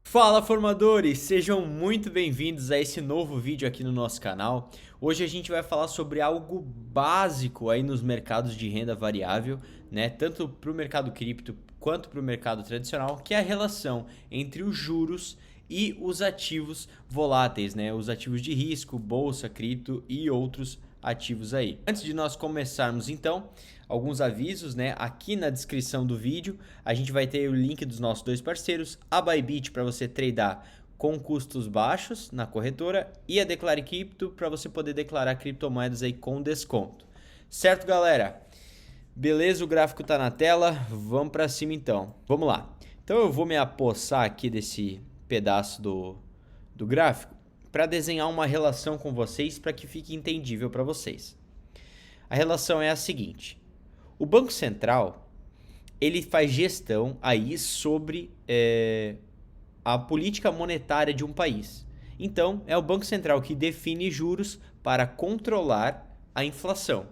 Fala, formadores! Sejam muito bem-vindos a esse novo vídeo aqui no nosso canal. Hoje a gente vai falar sobre algo básico aí nos mercados de renda variável, né? Tanto para o mercado cripto quanto para o mercado tradicional, que é a relação entre os juros e os ativos voláteis, né? Os ativos de risco, bolsa, cripto e outros ativos aí. Antes de nós começarmos então, alguns avisos, né? Aqui na descrição do vídeo a gente vai ter o link dos nossos dois parceiros, a Bybit para você tradear com custos baixos na corretora e a Declare Crypto para você poder declarar criptomoedas aí com desconto. Certo, galera? Beleza, o gráfico tá na tela, vamos para cima então. Vamos lá. Então eu vou me apossar aqui desse pedaço do gráfico para desenhar uma relação com vocês para que fique entendível para vocês. A relação é a seguinte: o Banco Central ele faz gestão aí sobre a política monetária de um país. Então, é o Banco Central que define juros para controlar a inflação.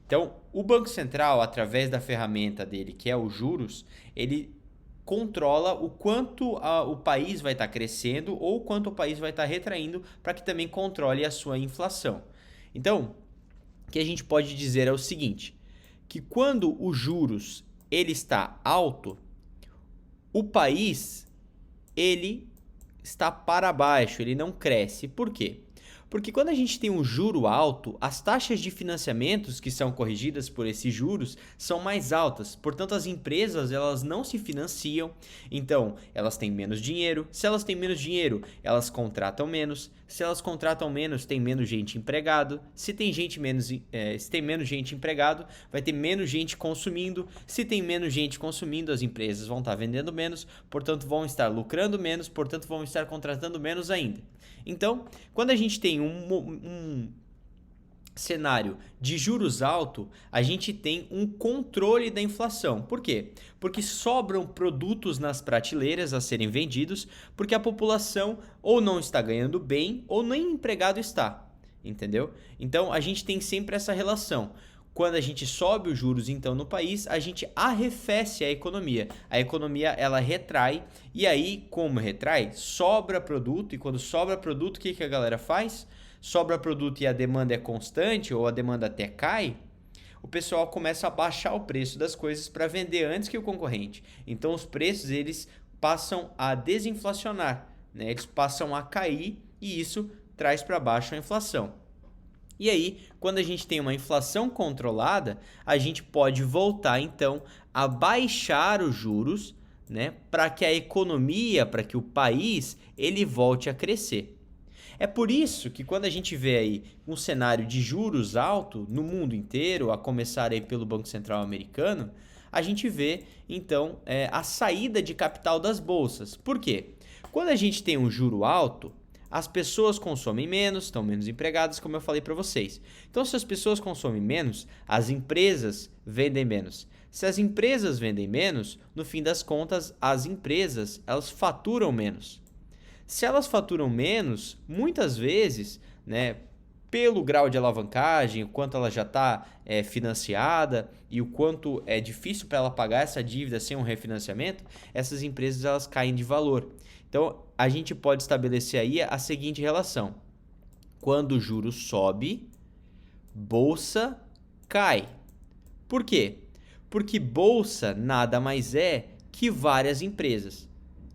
Então, o Banco Central, através da ferramenta dele, que é os juros, ele controla o quanto o país vai estar crescendo ou o quanto o país vai estar retraindo, para que também controle a sua inflação. Então, o que a gente pode dizer é o seguinte, que quando os juros ele está alto, o país ele está para baixo, ele não cresce. Por quê? Porque quando a gente tem um juro alto, as taxas de financiamentos que são corrigidas por esses juros são mais altas. Portanto, as empresas elas não se financiam, então elas têm menos dinheiro. Se elas têm menos dinheiro, elas contratam menos. Se elas contratam menos, tem menos gente empregado. Se tem menos gente empregado, vai ter menos gente consumindo. Se tem menos gente consumindo, as empresas vão estar vendendo menos, portanto vão estar lucrando menos, portanto vão estar contratando menos ainda. Então, quando a gente tem um cenário de juros alto, a gente tem um controle da inflação. Por quê? Porque sobram produtos nas prateleiras a serem vendidos, porque a população ou não está ganhando bem ou nem empregado está, entendeu? Então, a gente tem sempre essa relação. Quando a gente sobe os juros então no país, a gente arrefece a economia. A economia ela retrai e aí como retrai, sobra produto e quando sobra produto, o que a galera faz? Sobra produto e a demanda é constante ou a demanda até cai, o pessoal começa a baixar o preço das coisas para vender antes que o concorrente. Então os preços eles passam a desinflacionar, né? Eles passam a cair e isso traz para baixo a inflação. E aí, quando a gente tem uma inflação controlada, a gente pode voltar então a baixar os juros, né, para que a economia, para que o país, ele volte a crescer. É por isso que quando a gente vê aí um cenário de juros alto no mundo inteiro, a começar aí pelo Banco Central americano, a gente vê então a saída de capital das bolsas. Por quê? Quando a gente tem um juro alto, as pessoas consomem menos, estão menos empregadas, como eu falei para vocês. Então, se as pessoas consomem menos, as empresas vendem menos. Se as empresas vendem menos, no fim das contas, as empresas elas faturam menos. Se elas faturam menos, muitas vezes, né, pelo grau de alavancagem, o quanto ela já está financiada e o quanto é difícil para ela pagar essa dívida sem um refinanciamento, essas empresas elas caem de valor. Então, a gente pode estabelecer aí a seguinte relação. Quando o juro sobe, bolsa cai. Por quê? Porque bolsa nada mais é que várias empresas.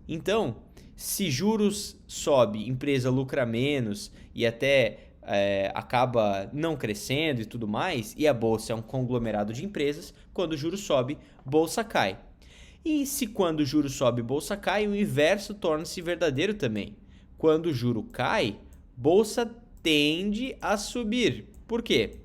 Então, se juros sobe, empresa lucra menos e até acaba não crescendo e tudo mais, e a bolsa é um conglomerado de empresas, quando o juro sobe, bolsa cai. E se quando o juro sobe, bolsa cai, o inverso torna-se verdadeiro também. Quando o juro cai, bolsa tende a subir. Por quê?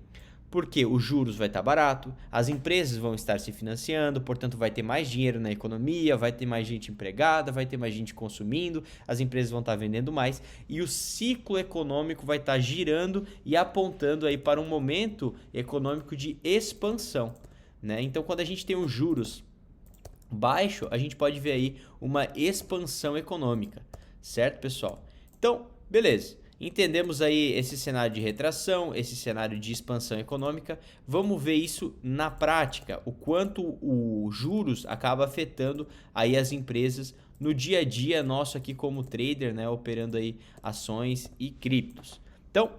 Porque os juros vai estar barato, as empresas vão estar se financiando, portanto vai ter mais dinheiro na economia, vai ter mais gente empregada, vai ter mais gente consumindo, as empresas vão estar vendendo mais e o ciclo econômico vai estar girando e apontando aí para um momento econômico de expansão, né? Então quando a gente tem os juros baixo, a gente pode ver aí uma expansão econômica, certo, pessoal? Então, beleza. Entendemos aí esse cenário de retração, esse cenário de expansão econômica. Vamos ver isso na prática, o quanto os juros acaba afetando aí as empresas no dia a dia nosso aqui como trader, né, operando aí ações e criptos. Então,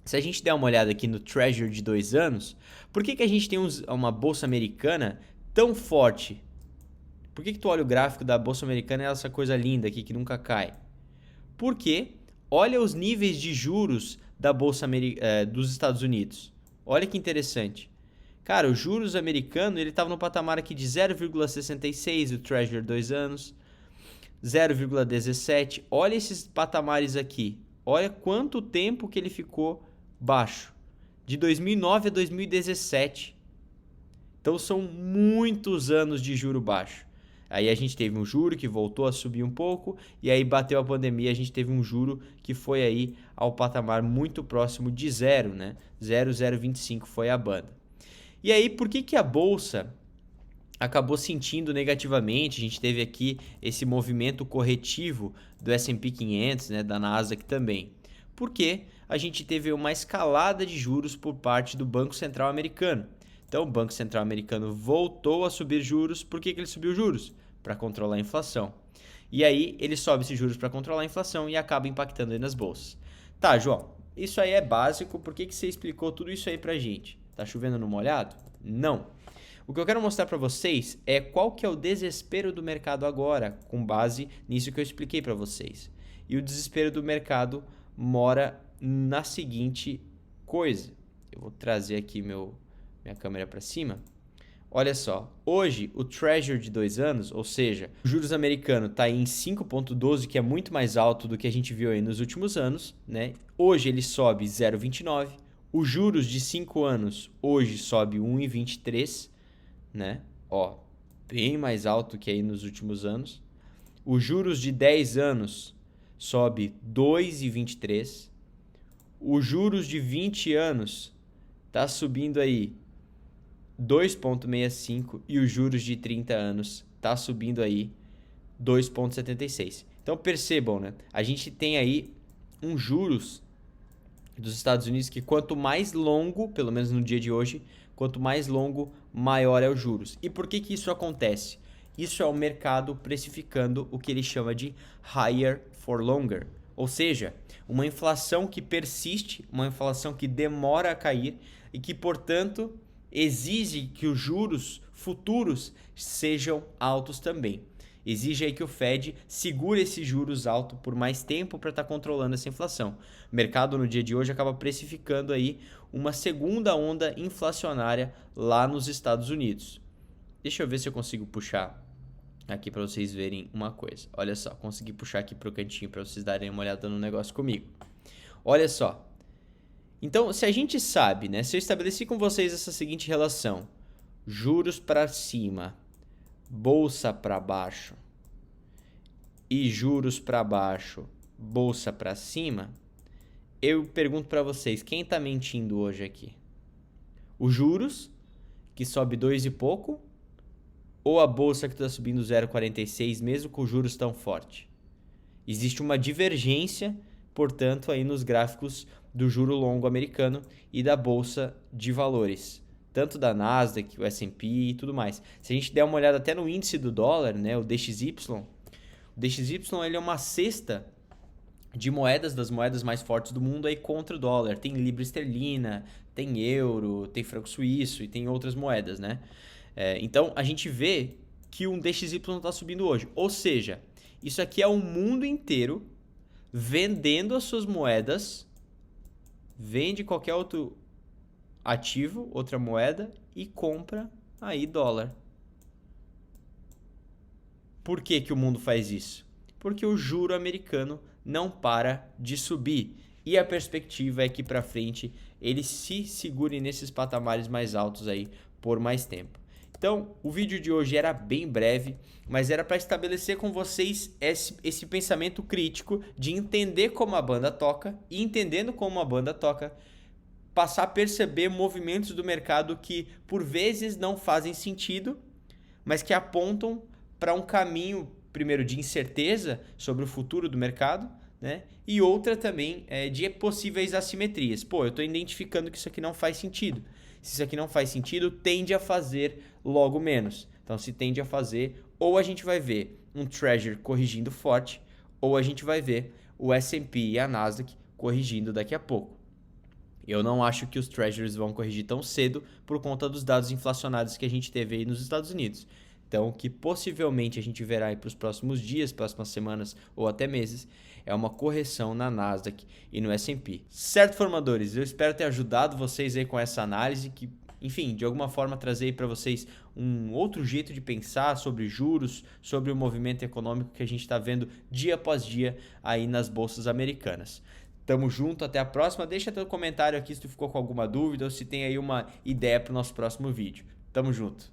se a gente der uma olhada aqui no Treasury de 2 anos, por que a gente tem uma bolsa americana tão forte? Por que tu olha o gráfico da bolsa americana e essa coisa linda aqui que nunca cai? Porque olha os níveis de juros da bolsa dos Estados Unidos. Olha que interessante. Cara, os juros americanos, ele estava no patamar aqui de 0,66, o Treasury 2 anos, 0,17. Olha esses patamares aqui. Olha quanto tempo que ele ficou baixo. De 2009 a 2017. Então são muitos anos de juro baixo. Aí a gente teve um juro que voltou a subir um pouco, e aí bateu a pandemia, a gente teve um juro que foi aí ao patamar muito próximo de zero, né? 0,025 foi a banda. E aí, por que a bolsa acabou sentindo negativamente? A gente teve aqui esse movimento corretivo do S&P 500, né, da Nasdaq também. Porque a gente teve uma escalada de juros por parte do Banco Central americano. Então, o Banco Central americano voltou a subir juros. Por que ele subiu juros? Para controlar a inflação. E aí, ele sobe esses juros para controlar a inflação e acaba impactando aí nas bolsas. Tá, João, isso aí é básico. Por que você explicou tudo isso aí pra gente? Tá chovendo no molhado? Não. O que eu quero mostrar para vocês é qual que é o desespero do mercado agora, com base nisso que eu expliquei para vocês. E o desespero do mercado mora na seguinte coisa. Eu vou trazer aqui minha câmera para cima. Olha só, hoje o Treasury de 2 anos, ou seja, o juros americano está em 5,12, que é muito mais alto do que a gente viu aí nos últimos anos, né? Hoje ele sobe 0,29. Os juros de 5 anos hoje sobe 1,23, né? Ó, bem mais alto que aí nos últimos anos. Os juros de 10 anos sobe 2,23. Os juros de 20 anos tá subindo aí 2,65 e os juros de 30 anos tá subindo aí 2,76. Então percebam, né? A gente tem aí um juros dos Estados Unidos que quanto mais longo, pelo menos no dia de hoje, quanto mais longo, maior é os juros. E por que isso acontece? Isso é o mercado precificando o que ele chama de higher for longer, ou seja, uma inflação que persiste, uma inflação que demora a cair e que, portanto, exige que os juros futuros sejam altos também. Exige aí que o Fed segure esses juros altos por mais tempo para estar controlando essa inflação. O mercado no dia de hoje acaba precificando aí uma segunda onda inflacionária lá nos Estados Unidos. Deixa eu ver se eu consigo puxar aqui para vocês verem uma coisa. Olha só, consegui puxar aqui para o cantinho para vocês darem uma olhada no negócio comigo. Olha só. Então, se a gente sabe, né, se eu estabeleci com vocês essa seguinte relação, juros para cima, bolsa para baixo e juros para baixo, bolsa para cima, eu pergunto para vocês, quem está mentindo hoje aqui? Os juros, que sobe 2 e pouco, ou a bolsa que está subindo 0,46 mesmo com juros tão forte? Existe uma divergência, portanto, aí nos gráficos do juro longo americano e da bolsa de valores, tanto da Nasdaq, o S&P e tudo mais. Se a gente der uma olhada até no índice do dólar, né, o DXY, ele é uma cesta de moedas, das moedas mais fortes do mundo aí contra o dólar. Tem libra esterlina, tem euro, tem franco suíço e tem outras moedas, né? Então a gente vê que um DXY está subindo hoje. Ou seja, isso aqui é o mundo inteiro vendendo as suas moedas, vende qualquer outro ativo, outra moeda e compra aí dólar. Por que o mundo faz isso? Porque o juro americano não para de subir e a perspectiva é que para frente ele se segure nesses patamares mais altos aí por mais tempo. Então, o vídeo de hoje era bem breve, mas era para estabelecer com vocês esse pensamento crítico de entender como a banda toca e, entendendo como a banda toca, passar a perceber movimentos do mercado que por vezes não fazem sentido, mas que apontam para um caminho, primeiro, de incerteza sobre o futuro do mercado, né? E outra também é de possíveis assimetrias. Pô, eu estou identificando que isso aqui não faz sentido. Se isso aqui não faz sentido, tende a fazer logo menos. Então, se tende a fazer, ou a gente vai ver um Treasury corrigindo forte, ou a gente vai ver o S&P e a Nasdaq corrigindo daqui a pouco. Eu não acho que os Treasuries vão corrigir tão cedo por conta dos dados inflacionários que a gente teve aí nos Estados Unidos. Então, o que possivelmente a gente verá para os próximos dias, próximas semanas ou até meses, é uma correção na Nasdaq e no S&P. Certo, formadores? Eu espero ter ajudado vocês aí com essa análise que, enfim, de alguma forma trazer para vocês um outro jeito de pensar sobre juros, sobre o movimento econômico que a gente está vendo dia após dia aí nas bolsas americanas. Tamo junto, até a próxima. Deixa teu comentário aqui se tu ficou com alguma dúvida ou se tem aí uma ideia para o nosso próximo vídeo. Tamo junto.